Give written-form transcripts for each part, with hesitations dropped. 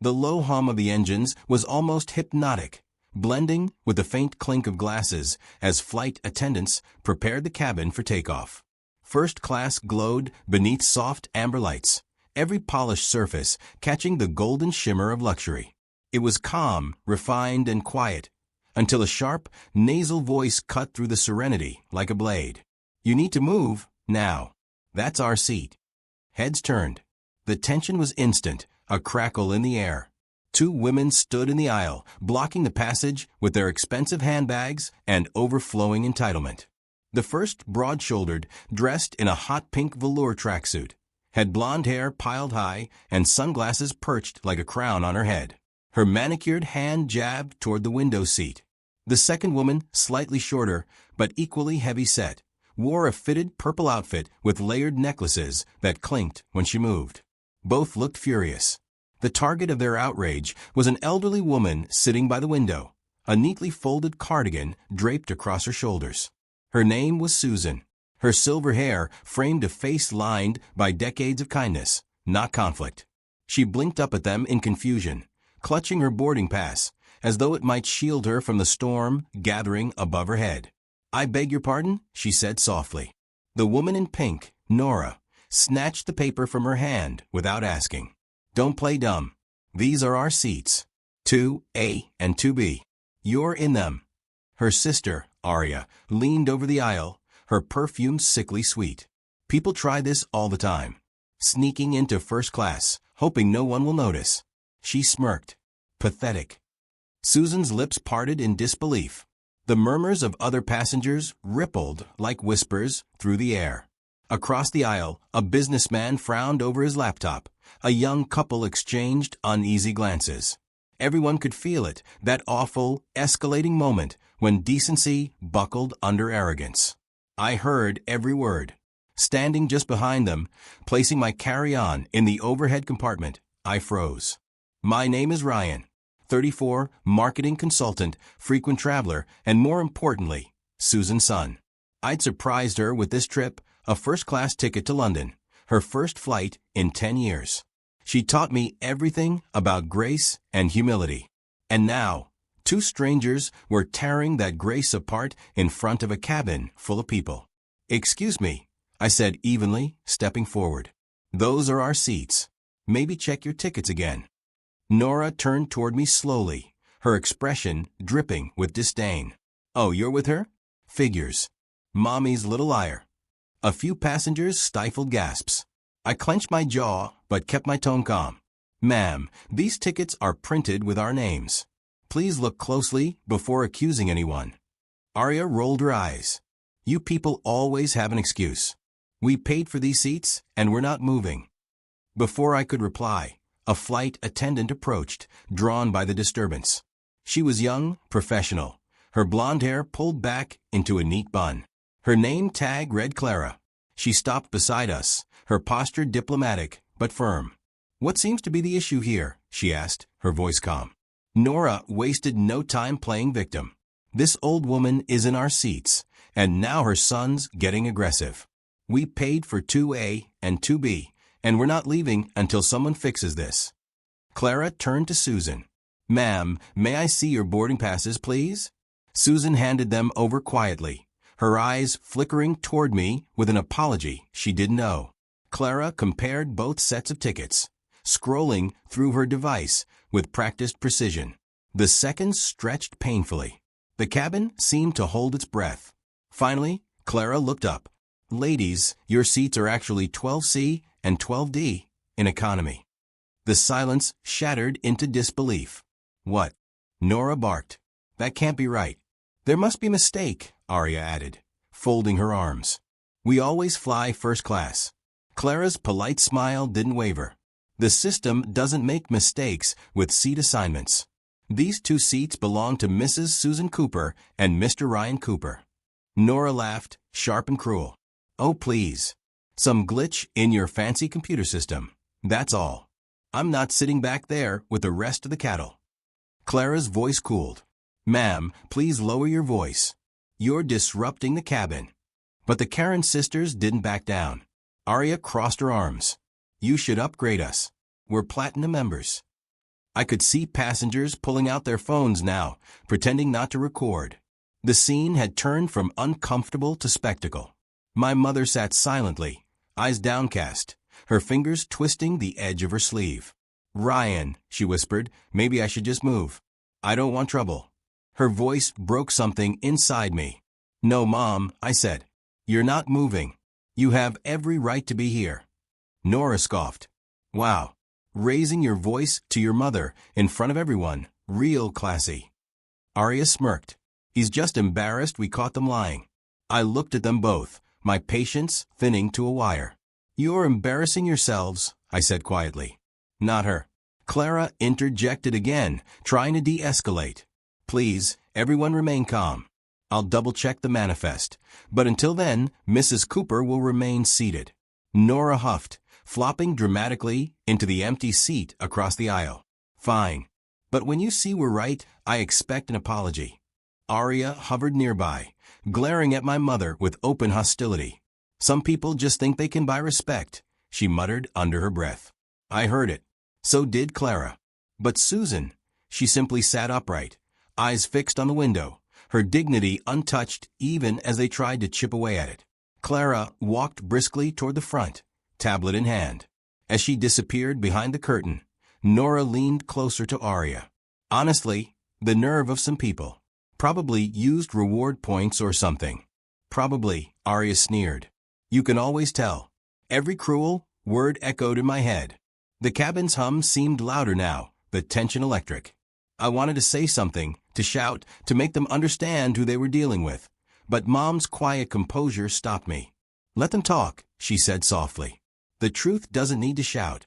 The low hum of the engines was almost hypnotic, blending with the faint clink of glasses as flight attendants prepared the cabin for takeoff. First class glowed beneath soft amber lights, every polished surface catching the golden shimmer of luxury. It was calm, refined, and quiet, until a sharp, nasal voice cut through the serenity like a blade. "You need to move, now. That's our seat." Heads turned. The tension was instant, a crackle in the air. Two women stood in the aisle, blocking the passage with their expensive handbags and overflowing entitlement. The first, broad-shouldered, dressed in a hot pink velour tracksuit, had blonde hair piled high and sunglasses perched like a crown on her head. Her manicured hand jabbed toward the window seat. The second woman, slightly shorter but equally heavy-set, wore a fitted purple outfit with layered necklaces that clinked when she moved. Both looked furious. The target of their outrage was an elderly woman sitting by the window, a neatly folded cardigan draped across her shoulders. Her name was Susan. Her silver hair framed a face lined by decades of kindness, not conflict. She blinked up at them in confusion, clutching her boarding pass, as though it might shield her from the storm gathering above her head. "I beg your pardon?" she said softly. The woman in pink, Nora, snatched the paper from her hand without asking. "Don't play dumb. These are our seats. 2A and 2B. You're in them." Her sister, Aria, leaned over the aisle, her perfume sickly sweet. "People try this all the time. Sneaking into first class, hoping no one will notice." She smirked. Pathetic. Susan's lips parted in disbelief. The murmurs of other passengers rippled like whispers through the air. Across the aisle, a businessman frowned over his laptop. A young couple exchanged uneasy glances. Everyone could feel it, that awful, escalating moment when decency buckled under arrogance. I heard every word. Standing just behind them, placing my carry-on in the overhead compartment, I froze. "My name is Ryan, 34, marketing consultant, frequent traveler, and more importantly, Susan's son." I'd surprised her with this trip, a first-class ticket to London, her first flight in 10 years. She taught me everything about grace and humility. And now, two strangers were tearing that grace apart in front of a cabin full of people. "Excuse me," I said evenly, stepping forward. "Those are our seats. Maybe check your tickets again." Nora turned toward me slowly, her expression dripping with disdain. "Oh, you're with her? Figures. Mommy's little liar." A few passengers stifled gasps. I clenched my jaw, but kept my tone calm. "Ma'am, these tickets are printed with our names. Please look closely before accusing anyone." Aria rolled her eyes. "You people always have an excuse. We paid for these seats, and we're not moving." Before I could reply, a flight attendant approached, drawn by the disturbance. She was young, professional, her blonde hair pulled back into a neat bun. Her name tag read Clara. She stopped beside us, her posture diplomatic but firm. "What seems to be the issue here?" she asked, her voice calm. Nora wasted no time playing victim. "This old woman is in our seats, and now her son's getting aggressive. We paid for 2A and 2B, and we're not leaving until someone fixes this." Clara turned to Susan. "Ma'am, may I see your boarding passes, please?" Susan handed them over quietly, her eyes flickering toward me with an apology she didn't owe. Clara compared both sets of tickets, scrolling through her device with practiced precision. The seconds stretched painfully. The cabin seemed to hold its breath. Finally, Clara looked up. "Ladies, your seats are actually 12C and 12D in economy." The silence shattered into disbelief. "What?" Nora barked. "That can't be right." "There must be a mistake," Aria added, folding her arms. "We always fly first class." Clara's polite smile didn't waver. "The system doesn't make mistakes with seat assignments. These two seats belong to Mrs. Susan Cooper and Mr. Ryan Cooper." Nora laughed, sharp and cruel. "Oh, please. Some glitch in your fancy computer system. That's all. I'm not sitting back there with the rest of the cattle." Clara's voice cooled. "Ma'am, please lower your voice. You're disrupting the cabin." But the Karen sisters didn't back down. Aria crossed her arms. "You should upgrade us. We're platinum members." I could see passengers pulling out their phones now, pretending not to record. The scene had turned from uncomfortable to spectacle. My mother sat silently, eyes downcast, her fingers twisting the edge of her sleeve. "Ryan," she whispered, "maybe I should just move. I don't want trouble." Her voice broke something inside me. "No, Mom," I said. "You're not moving. You have every right to be here." Nora scoffed. "Wow. Raising your voice to your mother in front of everyone. Real classy." Arya smirked. "He's just embarrassed we caught them lying." I looked at them both, my patience thinning to a wire. "You're embarrassing yourselves," I said quietly. "Not her." Clara interjected again, trying to de-escalate. "Please, everyone remain calm. I'll double-check the manifest, but until then, Mrs. Cooper will remain seated." Nora huffed, flopping dramatically into the empty seat across the aisle. "Fine. But when you see we're right, I expect an apology." Arya hovered nearby, glaring at my mother with open hostility. "Some people just think they can buy respect," she muttered under her breath. I heard it. So did Clara. But Susan, she simply sat upright, eyes fixed on the window, her dignity untouched even as they tried to chip away at it. Clara walked briskly toward the front, tablet in hand. As she disappeared behind the curtain, Nora leaned closer to Arya. Honestly, the nerve of some people. Probably used reward points or something. Probably, Arya sneered. You can always tell. Every cruel word echoed in my head. The cabin's hum seemed louder now, the tension electric. I wanted to say something, to shout, to make them understand who they were dealing with. But Mom's quiet composure stopped me. "Let them talk," she said softly. "The truth doesn't need to shout."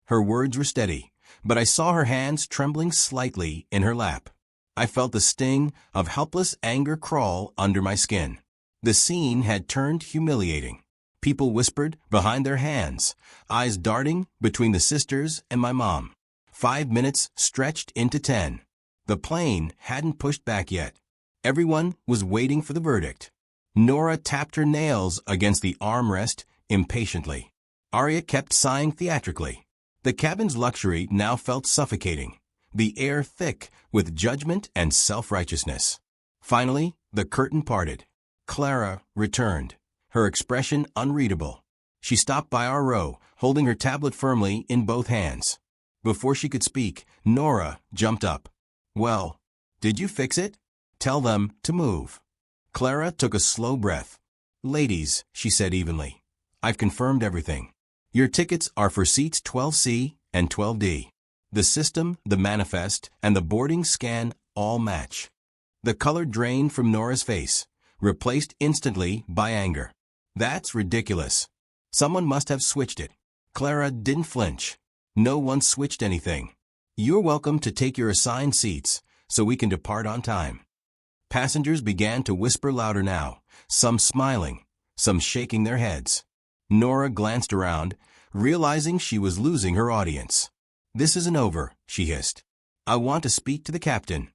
Her words were steady, but I saw her hands trembling slightly in her lap. I felt the sting of helpless anger crawl under my skin. The scene had turned humiliating. People whispered behind their hands, eyes darting between the sisters and my mom. 5 minutes stretched into 10. The plane hadn't pushed back yet. Everyone was waiting for the verdict. Nora tapped her nails against the armrest impatiently. Arya kept sighing theatrically. The cabin's luxury now felt suffocating, the air thick with judgment and self-righteousness. Finally, the curtain parted. Clara returned, her expression unreadable. She stopped by our row, holding her tablet firmly in both hands. Before she could speak, Nora jumped up. "Well, did you fix it? Tell them to move." Clara took a slow breath. "Ladies," she said evenly, "I've confirmed everything. Your tickets are for seats 12C and 12D. The system, the manifest, and the boarding scan all match." The color drained from Nora's face, replaced instantly by anger. "That's ridiculous. Someone must have switched it." Clara didn't flinch. "No one switched anything. You're welcome to take your assigned seats, so we can depart on time." Passengers began to whisper louder now, some smiling, some shaking their heads. Nora glanced around, realizing she was losing her audience. "This isn't over," she hissed. "I want to speak to the captain."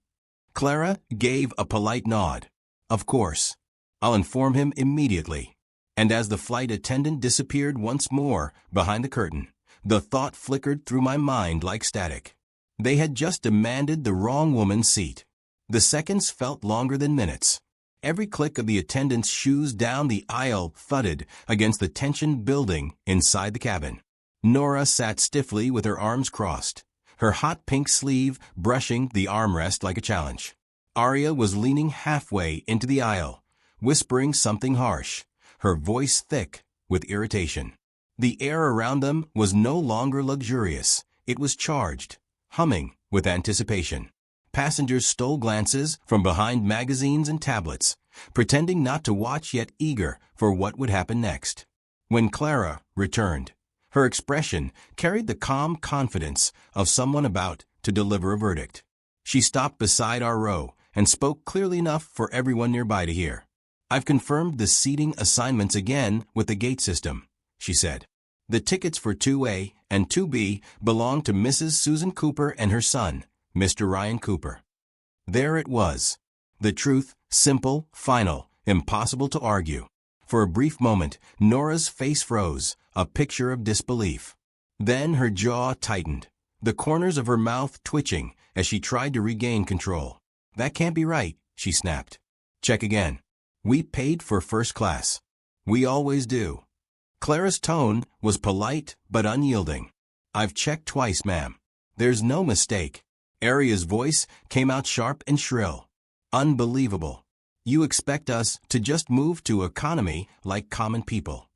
Clara gave a polite nod. "Of course. I'll inform him immediately." And as the flight attendant disappeared once more behind the curtain, the thought flickered through my mind like static. They had just demanded the wrong woman's seat. The seconds felt longer than minutes. Every click of the attendant's shoes down the aisle thudded against the tension building inside the cabin. Nora sat stiffly with her arms crossed, her hot pink sleeve brushing the armrest like a challenge. Arya was leaning halfway into the aisle, whispering something harsh, her voice thick with irritation. The air around them was no longer luxurious. It was charged, humming with anticipation. Passengers stole glances from behind magazines and tablets, pretending not to watch yet eager for what would happen next. When Clara returned, her expression carried the calm confidence of someone about to deliver a verdict. She stopped beside our row and spoke clearly enough for everyone nearby to hear. "I've confirmed the seating assignments again with the gate system," she said. "The tickets for 2A and 2B belong to Mrs. Susan Cooper and her son, Mr. Ryan Cooper." There it was. The truth, simple, final, impossible to argue. For a brief moment, Nora's face froze, a picture of disbelief. Then her jaw tightened, the corners of her mouth twitching as she tried to regain control. "That can't be right," she snapped. "Check again. We paid for first class. We always do." Clara's tone was polite but unyielding. "I've checked twice, ma'am. There's no mistake." Aria's voice came out sharp and shrill. "Unbelievable. You expect us to just move to economy like common people."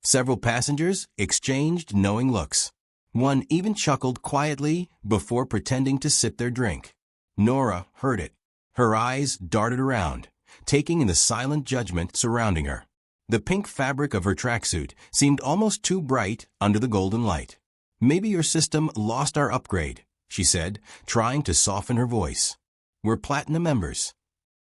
Several passengers exchanged knowing looks. One even chuckled quietly before pretending to sip their drink. Nora heard it. Her eyes darted around, taking in the silent judgment surrounding her. The pink fabric of her tracksuit seemed almost too bright under the golden light. "Maybe your system lost our upgrade," she said, trying to soften her voice. "We're platinum members."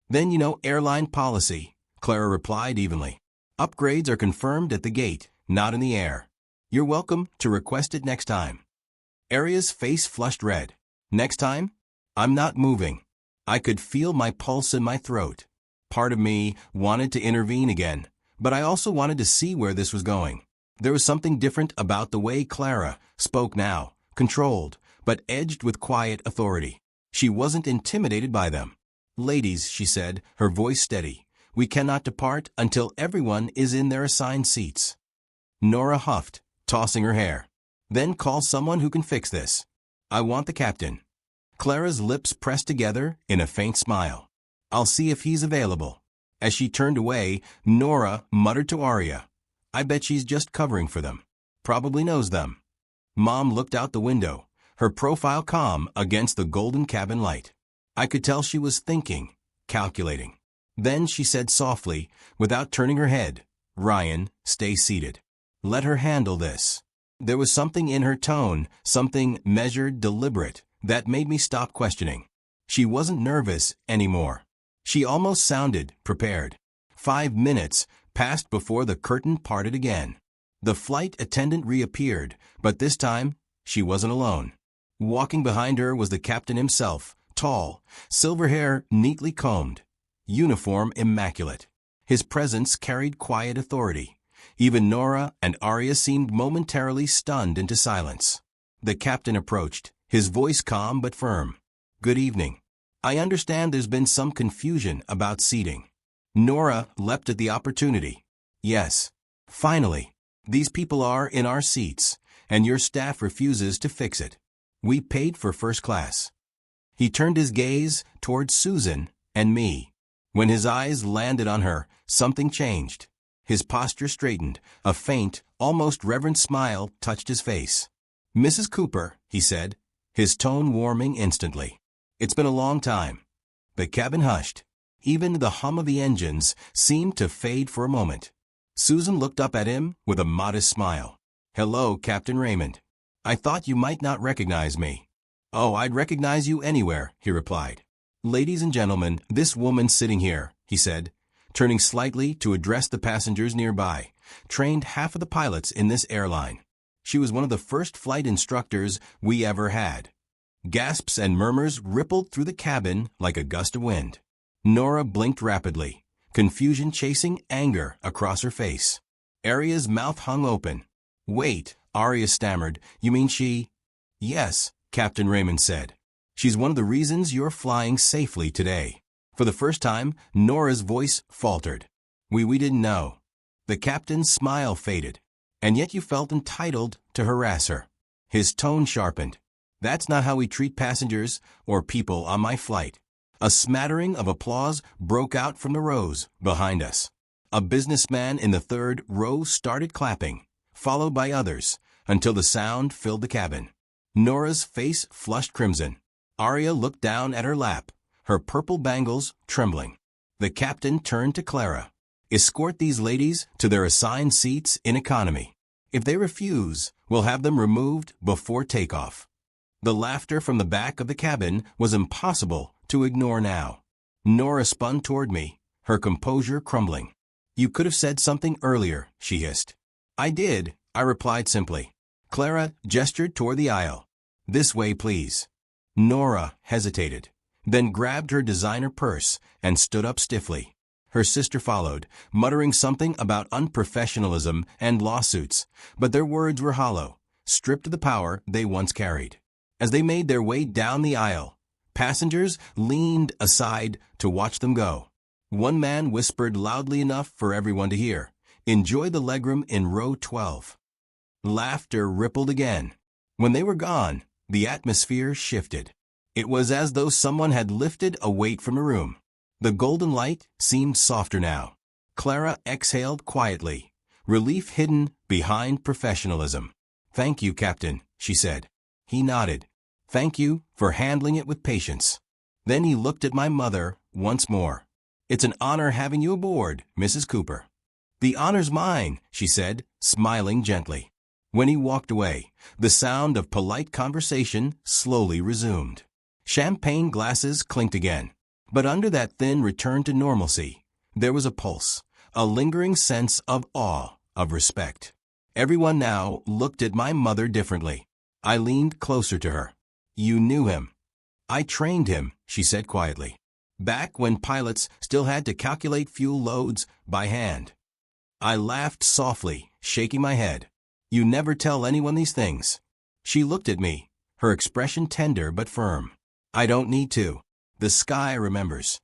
"Then you know airline policy," Clara replied evenly. "Upgrades are confirmed at the gate, not in the air. You're welcome to request it next time." Aria's face flushed red. "Next time? I'm not moving." I could feel my pulse in my throat. Part of me wanted to intervene again, but I also wanted to see where this was going. There was something different about the way Clara spoke now, controlled, but edged with quiet authority. She wasn't intimidated by them. "Ladies," she said, her voice steady, "we cannot depart until everyone is in their assigned seats." Nora huffed, tossing her hair. "Then call someone who can fix this. I want the captain." Clara's lips pressed together in a faint smile. "I'll see if he's available." As she turned away, Nora muttered to Aria, "I bet she's just covering for them. Probably knows them." Mom looked out the window, her profile calm against the golden cabin light. I could tell she was thinking, calculating. Then she said softly, without turning her head, "Ryan, stay seated. Let her handle this." There was something in her tone, something measured, deliberate, that made me stop questioning. She wasn't nervous anymore. She almost sounded prepared. 5 minutes passed before the curtain parted again. The flight attendant reappeared, but this time she wasn't alone. Walking behind her was the captain himself, tall, silver hair neatly combed, uniform immaculate. His presence carried quiet authority. Even Nora and Aria seemed momentarily stunned into silence. The captain approached, his voice calm but firm. "Good evening. I understand there's been some confusion about seating." Nora leapt at the opportunity. "Yes. Finally. These people are in our seats, and your staff refuses to fix it. We paid for first class." He turned his gaze towards Susan and me. When his eyes landed on her, something changed. His posture straightened. A faint, almost reverent smile touched his face. "Mrs. Cooper," he said, his tone warming instantly. "It's been a long time." The cabin hushed. Even the hum of the engines seemed to fade for a moment. Susan looked up at him with a modest smile. "Hello, Captain Raymond. I thought you might not recognize me." "Oh, I'd recognize you anywhere," he replied. "Ladies and gentlemen, this woman sitting here," he said, turning slightly to address the passengers nearby, trained half of the pilots in this airline. She was one of the first flight instructors we ever had. Gasps and murmurs rippled through the cabin like a gust of wind. Nora blinked rapidly, confusion chasing anger across her face. Aria's mouth hung open. "Wait," Aria stammered, "you mean she—" "Yes," Captain Raymond said. "She's one of the reasons you're flying safely today." For the first time, Nora's voice faltered. We didn't know." The captain's smile faded. "And yet you felt entitled to harass her." His tone sharpened. "That's not how we treat passengers or people on my flight." A smattering of applause broke out from the rows behind us. A businessman in the third row started clapping, followed by others, until the sound filled the cabin. Nora's face flushed crimson. Aria looked down at her lap, her purple bangles trembling. The captain turned to Clara. "Escort these ladies to their assigned seats in economy. If they refuse, we'll have them removed before takeoff." The laughter from the back of the cabin was impossible to ignore now. Nora spun toward me, her composure crumbling. "You could have said something earlier," she hissed. "I did," I replied simply. Clara gestured toward the aisle. "This way, please." Nora hesitated, then grabbed her designer purse and stood up stiffly. Her sister followed, muttering something about unprofessionalism and lawsuits, but their words were hollow, stripped of the power they once carried. As they made their way down the aisle, passengers leaned aside to watch them go. One man whispered loudly enough for everyone to hear, "Enjoy the legroom in row 12." Laughter rippled again. When they were gone, the atmosphere shifted. It was as though someone had lifted a weight from the room. The golden light seemed softer now. Clara exhaled quietly, relief hidden behind professionalism. "Thank you, Captain," she said. He nodded. "Thank you for handling it with patience." Then he looked at my mother once more. "It's an honor having you aboard, Mrs. Cooper." "The honor's mine," she said, smiling gently. When he walked away, the sound of polite conversation slowly resumed. Champagne glasses clinked again. But under that thin return to normalcy, there was a pulse, a lingering sense of awe, of respect. Everyone now looked at my mother differently. I leaned closer to her. "You knew him." "I trained him," she said quietly. "Back when pilots still had to calculate fuel loads by hand." I laughed softly, shaking my head. "You never tell anyone these things." She looked at me, her expression tender but firm. "I don't need to. The sky remembers."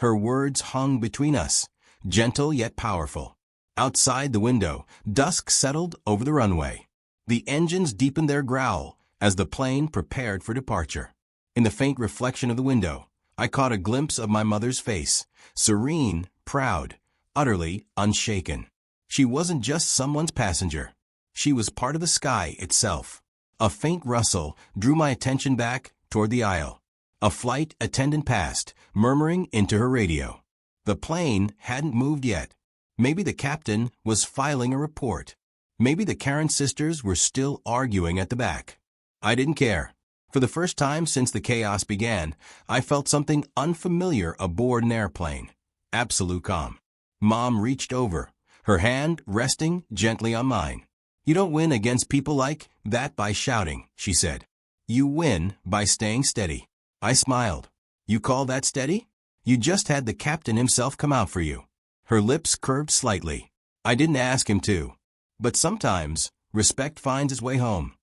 Her words hung between us, gentle yet powerful. Outside the window, dusk settled over the runway. The engines deepened their growl as the plane prepared for departure. In the faint reflection of the window, I caught a glimpse of my mother's face, serene, proud, utterly unshaken. She wasn't just someone's passenger. She was part of the sky itself. A faint rustle drew my attention back toward the aisle. A flight attendant passed, murmuring into her radio. The plane hadn't moved yet. Maybe the captain was filing a report. Maybe the Karen sisters were still arguing at the back. I didn't care. For the first time since the chaos began, I felt something unfamiliar aboard an airplane. Absolute calm. Mom reached over, her hand resting gently on mine. "You don't win against people like that by shouting," she said. "You win by staying steady." I smiled. "You call that steady? You just had the captain himself come out for you." Her lips curved slightly. "I didn't ask him to. But sometimes, respect finds its way home."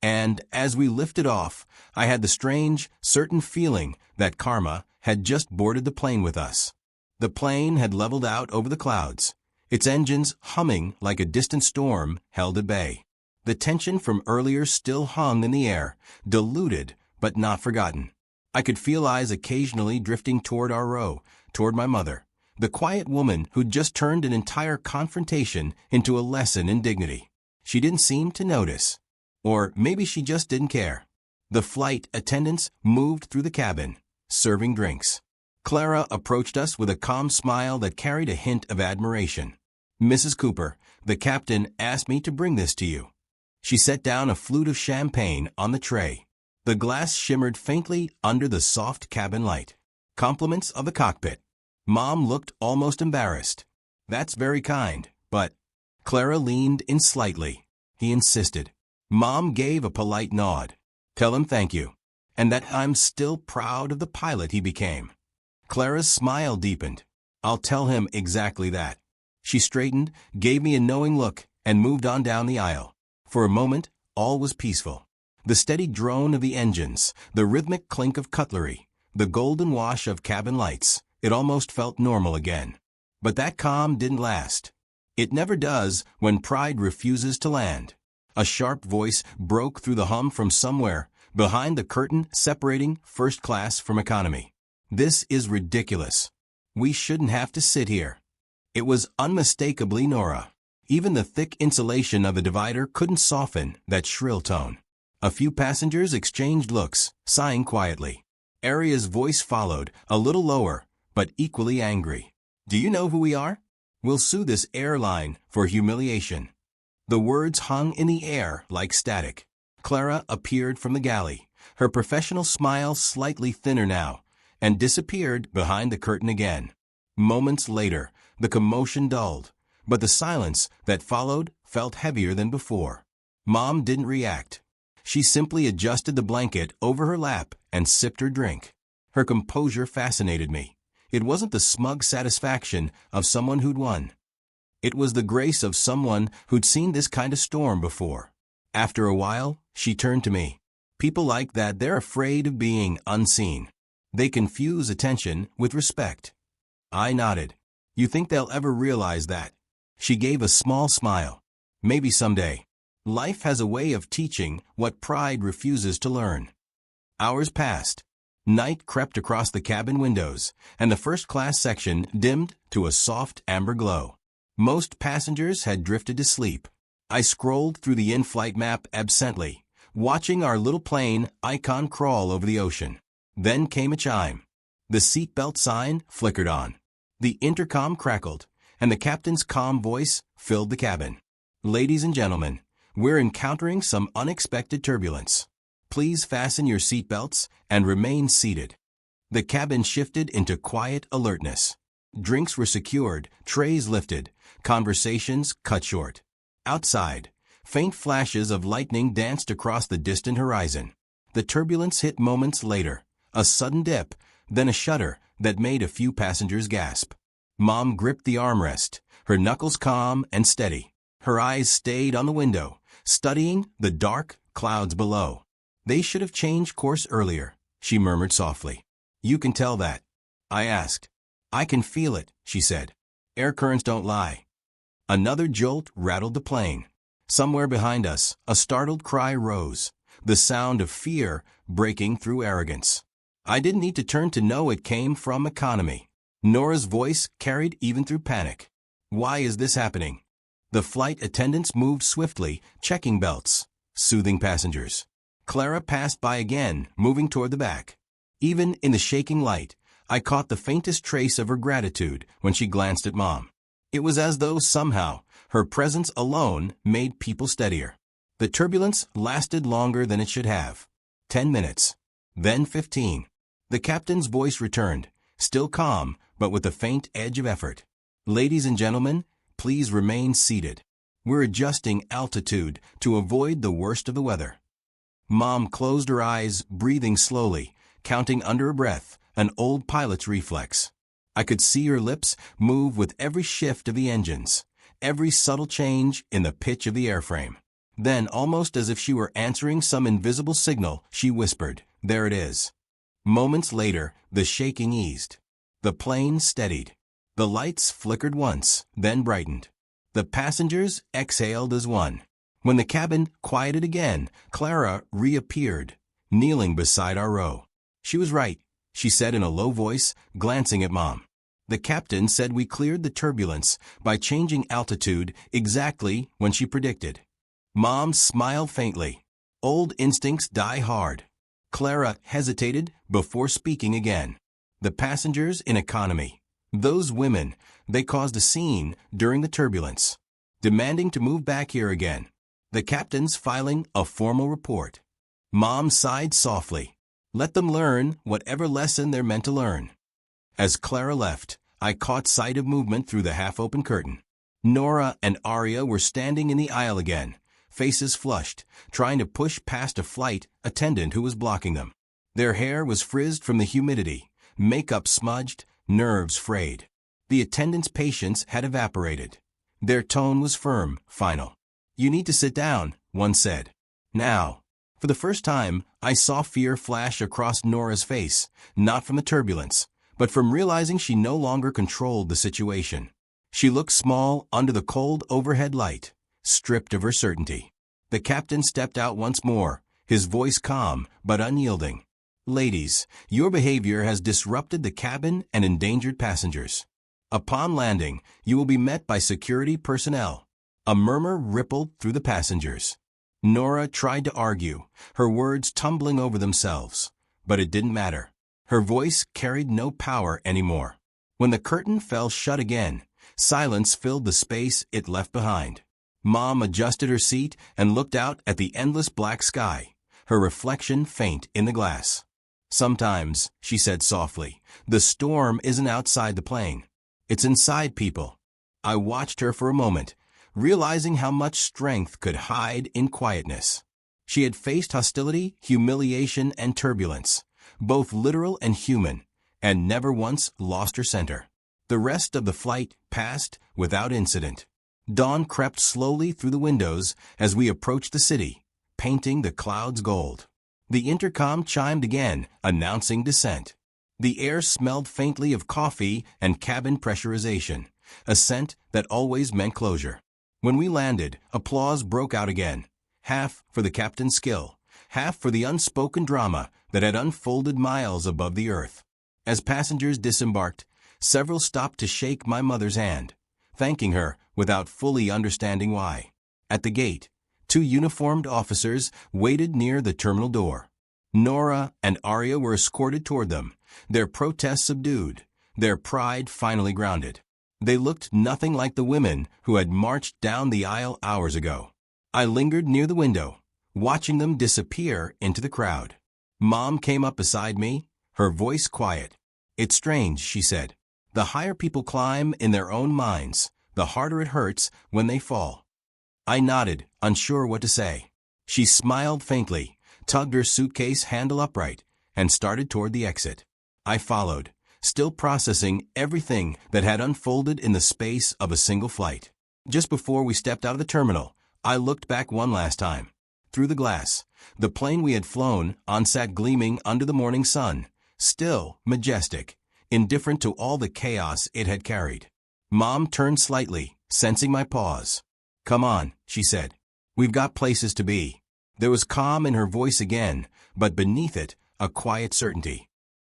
And as we lifted off, I had the strange, certain feeling that karma had just boarded the plane with us. The plane had leveled out over the clouds, its engines humming like a distant storm held at bay. The tension from earlier still hung in the air, diluted but not forgotten. I could feel eyes occasionally drifting toward our row, toward my mother, the quiet woman who'd just turned an entire confrontation into a lesson in dignity. She didn't seem to notice. Or maybe she just didn't care. The flight attendants moved through the cabin, serving drinks. Clara approached us with a calm smile that carried a hint of admiration. "Mrs. Cooper, the captain asked me to bring this to you." She set down a flute of champagne on the tray. The glass shimmered faintly under the soft cabin light. "Compliments of the cockpit." Mom looked almost embarrassed. "That's very kind, but—" Clara leaned in slightly. He insisted. Mom gave a polite nod. "Tell him thank you, and that I'm still proud of the pilot he became." Clara's smile deepened. "I'll tell him exactly that." She straightened, gave me a knowing look, and moved on down the aisle. For a moment, all was peaceful. The steady drone of the engines, the rhythmic clink of cutlery, the golden wash of cabin lights, it almost felt normal again. But that calm didn't last. It never does when pride refuses to land. A sharp voice broke through the hum from somewhere, behind the curtain separating first class from economy. "This is ridiculous. We shouldn't have to sit here." It was unmistakably Nora. Even the thick insulation of the divider couldn't soften that shrill tone. A few passengers exchanged looks, sighing quietly. Aria's voice followed, a little lower, but equally angry. "Do you know who we are? We'll sue this airline for humiliation." The words hung in the air like static. Clara appeared from the galley, her professional smile slightly thinner now, and disappeared behind the curtain again. Moments later, the commotion dulled, but the silence that followed felt heavier than before. Mom didn't react. She simply adjusted the blanket over her lap and sipped her drink. Her composure fascinated me. It wasn't the smug satisfaction of someone who'd won. It was the grace of someone who'd seen this kind of storm before. After a while, she turned to me. People like that, they're afraid of being unseen. They confuse attention with respect. I nodded. You think they'll ever realize that? She gave a small smile. Maybe someday. Life has a way of teaching what pride refuses to learn. Hours passed. Night crept across the cabin windows, and the first-class section dimmed to a soft amber glow. Most passengers had drifted to sleep. I scrolled through the in-flight map absently, watching our little plane icon crawl over the ocean. Then came a chime. The seatbelt sign flickered on. The intercom crackled, and the captain's calm voice filled the cabin. Ladies and gentlemen, we're encountering some unexpected turbulence. Please fasten your seatbelts and remain seated. The cabin shifted into quiet alertness. Drinks were secured, trays lifted, conversations cut short. Outside, faint flashes of lightning danced across the distant horizon. The turbulence hit moments later, a sudden dip, then a shudder that made a few passengers gasp. Mom gripped the armrest, her knuckles calm and steady. Her eyes stayed on the window, studying the dark clouds below. They should have changed course earlier, she murmured softly. You can tell that? I asked. I can feel it, she said. Air currents don't lie. Another jolt rattled the plane. Somewhere behind us, a startled cry rose, the sound of fear breaking through arrogance. I didn't need to turn to know it came from economy. Nora's voice carried even through panic. Why is this happening? The flight attendants moved swiftly, checking belts, soothing passengers. Clara passed by again, moving toward the back. Even in the shaking light, I caught the faintest trace of her gratitude when she glanced at Mom. It was as though somehow her presence alone made people steadier. The turbulence lasted longer than it should have. 10 minutes. Then 15. The captain's voice returned, still calm, but with a faint edge of effort. Ladies and gentlemen, please remain seated. We're adjusting altitude to avoid the worst of the weather. Mom closed her eyes, breathing slowly, counting under her breath, an old pilot's reflex. I could see her lips move with every shift of the engines, every subtle change in the pitch of the airframe. Then, almost as if she were answering some invisible signal, she whispered, "There it is." Moments later, the shaking eased. The plane steadied. The lights flickered once, then brightened. The passengers exhaled as one. When the cabin quieted again, Clara reappeared, kneeling beside our row. She was right, she said in a low voice, glancing at Mom. The captain said we cleared the turbulence by changing altitude exactly when she predicted. Mom smiled faintly. Old instincts die hard. Clara hesitated before speaking again. The passengers in economy. Those women, they caused a scene during the turbulence, demanding to move back here again. The captain's filing a formal report. Mom sighed softly. Let them learn whatever lesson they're meant to learn. As Clara left, I caught sight of movement through the half-open curtain. Nora and Arya were standing in the aisle again, faces flushed, trying to push past a flight attendant who was blocking them. Their hair was frizzed from the humidity, makeup smudged, nerves frayed. The attendant's patience had evaporated. Their tone was firm, final. You need to sit down, one said. Now. For the first time, I saw fear flash across Nora's face, not from the turbulence, but from realizing she no longer controlled the situation. She looked small under the cold overhead light, stripped of her certainty. The captain stepped out once more, his voice calm but unyielding. Ladies, your behavior has disrupted the cabin and endangered passengers. Upon landing, you will be met by security personnel. A murmur rippled through the passengers. Nora tried to argue, her words tumbling over themselves. But it didn't matter. Her voice carried no power anymore. When the curtain fell shut again, silence filled the space it left behind. Mom adjusted her seat and looked out at the endless black sky, her reflection faint in the glass. Sometimes, she said softly, the storm isn't outside the plane. It's inside people. I watched her for a moment, realizing how much strength could hide in quietness. She had faced hostility, humiliation, and turbulence, both literal and human, and never once lost her center. The rest of the flight passed without incident. Dawn crept slowly through the windows as we approached the city, painting the clouds gold. The intercom chimed again, announcing descent. The air smelled faintly of coffee and cabin pressurization, a scent that always meant closure. When we landed, applause broke out again, half for the captain's skill, half for the unspoken drama that had unfolded miles above the earth. As passengers disembarked, several stopped to shake my mother's hand, thanking her without fully understanding why. At the gate, 2 uniformed officers waited near the terminal door. Nora and Arya were escorted toward them, their protest subdued, their pride finally grounded. They looked nothing like the women who had marched down the aisle hours ago. I lingered near the window, watching them disappear into the crowd. Mom came up beside me, her voice quiet. "It's strange," she said. "The higher people climb in their own minds, the harder it hurts when they fall." I nodded, unsure what to say. She smiled faintly, tugged her suitcase handle upright, and started toward the exit. I followed, still processing everything that had unfolded in the space of a single flight. Just before we stepped out of the terminal, I looked back one last time. Through the glass, the plane we had flown on sat gleaming under the morning sun, still majestic, indifferent to all the chaos it had carried. Mom turned slightly, sensing my pause. "Come on," she said. "We've got places to be." There was calm in her voice again, but beneath it, a quiet certainty.